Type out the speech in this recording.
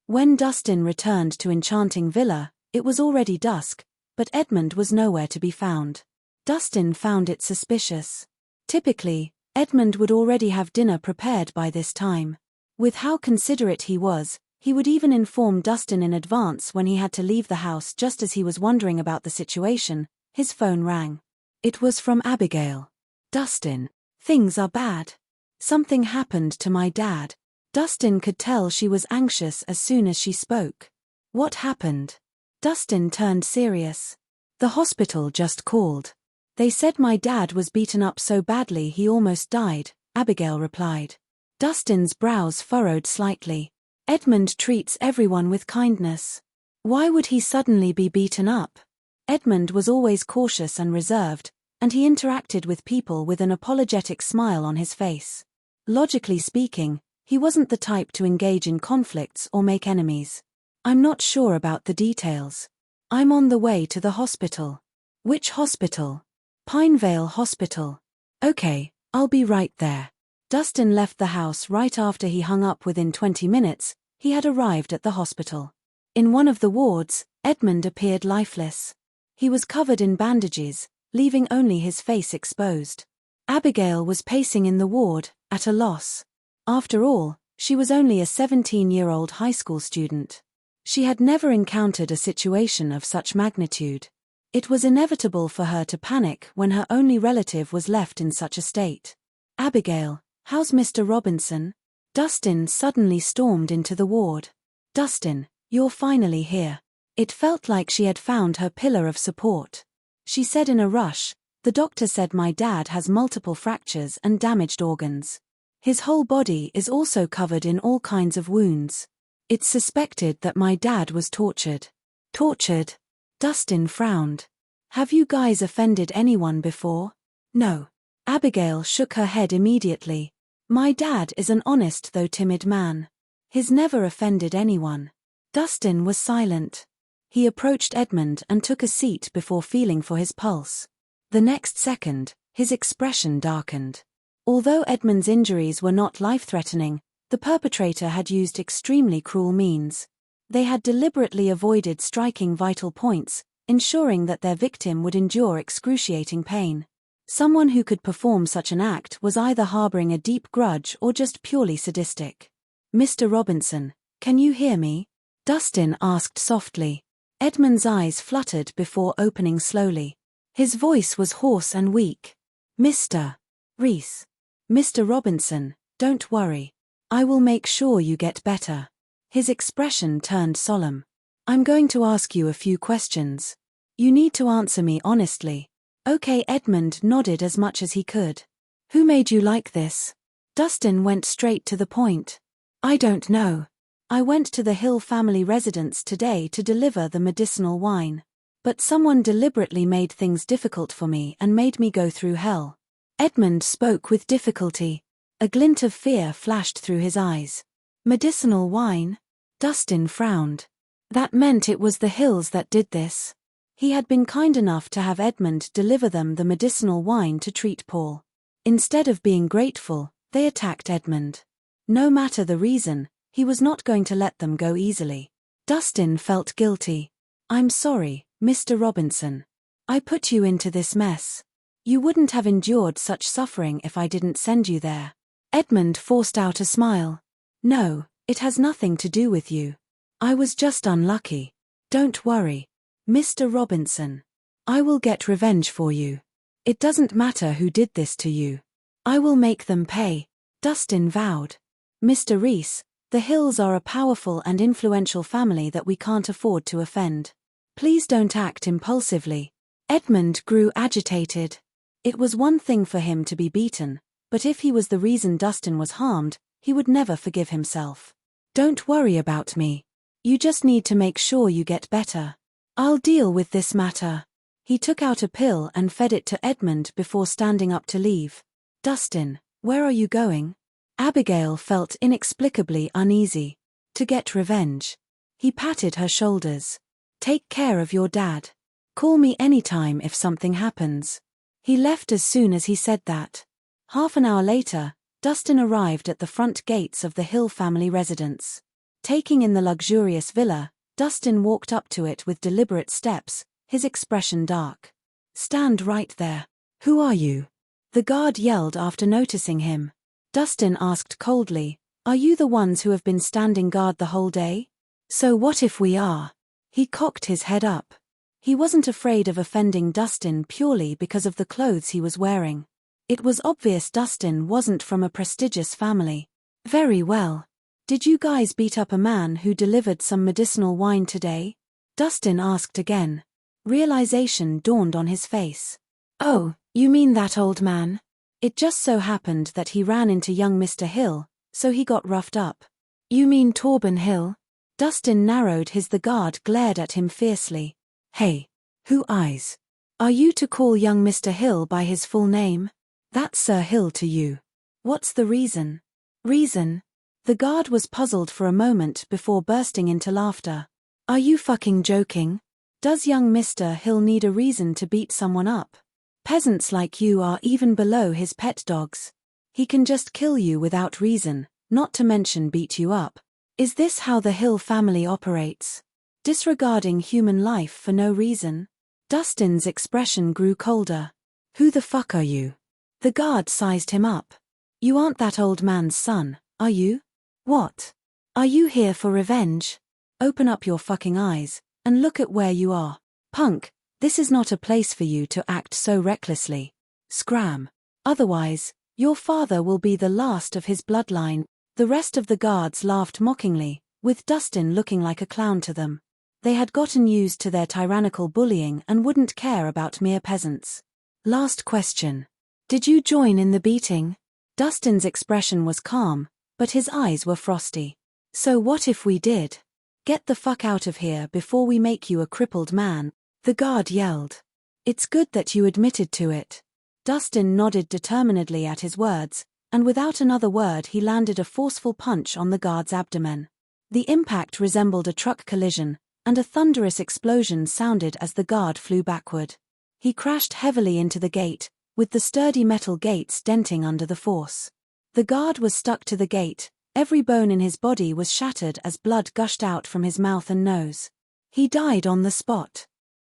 When Dustin returned to Enchanting Villa, it was already dusk, but Edmund was nowhere to be found. Dustin found it suspicious. Typically, Edmund would already have dinner prepared by this time. With how considerate he was, he would even inform Dustin in advance when he had to leave the house. Just as he was wondering about the situation, his phone rang. It was from Abigail. "Dustin, things are bad. Something happened to my dad." Dustin could tell she was anxious as soon as she spoke. "What happened?" Dustin turned serious. "The hospital just called. They said my dad was beaten up so badly he almost died," Abigail replied. Dustin's brows furrowed slightly. Edmund treats everyone with kindness. Why would he suddenly be beaten up? Edmund was always cautious and reserved, and he interacted with people with an apologetic smile on his face. Logically speaking, he wasn't the type to engage in conflicts or make enemies. "I'm not sure about the details. I'm on the way to the hospital." "Which hospital?" "Pinevale Hospital." "Okay, I'll be right there." Dustin left the house right after he hung up. Within 20 minutes, he had arrived at the hospital. In one of the wards, Edmund appeared lifeless. He was covered in bandages, leaving only his face exposed. Abigail was pacing in the ward, at a loss. After all, she was only a 17-year-old high school student. She had never encountered a situation of such magnitude. It was inevitable for her to panic when her only relative was left in such a state. "Abigail, how's Mr. Robinson?" Dustin suddenly stormed into the ward. "Dustin, you're finally here." It felt like she had found her pillar of support. She said in a rush, "The doctor said my dad has multiple fractures and damaged organs. His whole body is also covered in all kinds of wounds. It's suspected that my dad was tortured." "Tortured?" Dustin frowned. "Have you guys offended anyone before?" "No." Abigail shook her head immediately. "My dad is an honest though timid man. He's never offended anyone." Dustin was silent. He approached Edmund and took a seat before feeling for his pulse. The next second, his expression darkened. Although Edmund's injuries were not life-threatening, the perpetrator had used extremely cruel means. They had deliberately avoided striking vital points, ensuring that their victim would endure excruciating pain. Someone who could perform such an act was either harboring a deep grudge or just purely sadistic. "Mr. Robinson, can you hear me?" Dustin asked softly. Edmund's eyes fluttered before opening slowly. His voice was hoarse and weak. "Mr. Rhys. Mr. Robinson, don't worry. I will make sure you get better." His expression turned solemn. "I'm going to ask you a few questions. You need to answer me honestly." "Okay." Edmund nodded as much as he could. "Who made you like this?" Dustin went straight to the point. "I don't know. I went to the Hill family residence today to deliver the medicinal wine. But someone deliberately made things difficult for me and made me go through hell." Edmund spoke with difficulty. A glint of fear flashed through his eyes. "Medicinal wine?" Dustin frowned. That meant it was the Hills that did this. He had been kind enough to have Edmund deliver them the medicinal wine to treat Paul. Instead of being grateful, they attacked Edmund. No matter the reason, he was not going to let them go easily. Dustin felt guilty. "I'm sorry, Mr. Robinson. I put you into this mess. You wouldn't have endured such suffering if I didn't send you there." Edmund forced out a smile. "No, it has nothing to do with you. I was just unlucky. Don't worry, Mr. Robinson. I will get revenge for you. It doesn't matter who did this to you. I will make them pay." Dustin vowed. "Mr. Rhys, the Hills are a powerful and influential family that we can't afford to offend. Please don't act impulsively." Edmund grew agitated. It was one thing for him to be beaten, but if he was the reason Dustin was harmed, he would never forgive himself. "Don't worry about me. You just need to make sure you get better. I'll deal with this matter." He took out a pill and fed it to Edmund before standing up to leave. "Dustin, where are you going?" Abigail felt inexplicably uneasy. "To get revenge." He patted her shoulders. "Take care of your dad. Call me anytime if something happens." He left as soon as he said that. Half an hour later, Dustin arrived at the front gates of the Hill family residence. Taking in the luxurious villa, Dustin walked up to it with deliberate steps, his expression dark. "Stand right there. Who are you?" the guard yelled after noticing him. Dustin asked coldly, "Are you the ones who have been standing guard the whole day?" "So what if we are?" He cocked his head up. He wasn't afraid of offending Dustin purely because of the clothes he was wearing. It was obvious Dustin wasn't from a prestigious family. "Very well. Did you guys beat up a man who delivered some medicinal wine today?" Dustin asked again. Realization dawned on his face. "Oh, you mean that old man? It just so happened that he ran into young Mr. Hill, so he got roughed up." "You mean Torben Hill?" Dustin narrowed his. The guard glared at him fiercely. "Hey, who eyes? Are you to call young Mr. Hill by his full name? That's Sir Hill to you. What's the reason?" "Reason?" The guard was puzzled for a moment before bursting into laughter. "Are you fucking joking? Does young Mr. Hill need a reason to beat someone up? Peasants like you are even below his pet dogs. He can just kill you without reason, not to mention beat you up. Is this how the Hill family operates? Disregarding human life for no reason?" Dustin's expression grew colder. "Who the fuck are you?" The guard sized him up. "You aren't that old man's son, are you? What? Are you here for revenge? Open up your fucking eyes, and look at where you are. Punk, this is not a place for you to act so recklessly. Scram. Otherwise, your father will be the last of his bloodline." The rest of the guards laughed mockingly, with Dustin looking like a clown to them. They had gotten used to their tyrannical bullying and wouldn't care about mere peasants. "Last question. Did you join in the beating?" Dustin's expression was calm, but his eyes were frosty. "So what if we did? Get the fuck out of here before we make you a crippled man," the guard yelled. "It's good that you admitted to it." Dustin nodded determinedly at his words, and without another word he landed a forceful punch on the guard's abdomen. The impact resembled a truck collision, and a thunderous explosion sounded as the guard flew backward. He crashed heavily into the gate, with the sturdy metal gates denting under the force. The guard was stuck to the gate, every bone in his body was shattered as blood gushed out from his mouth and nose. He died on the spot.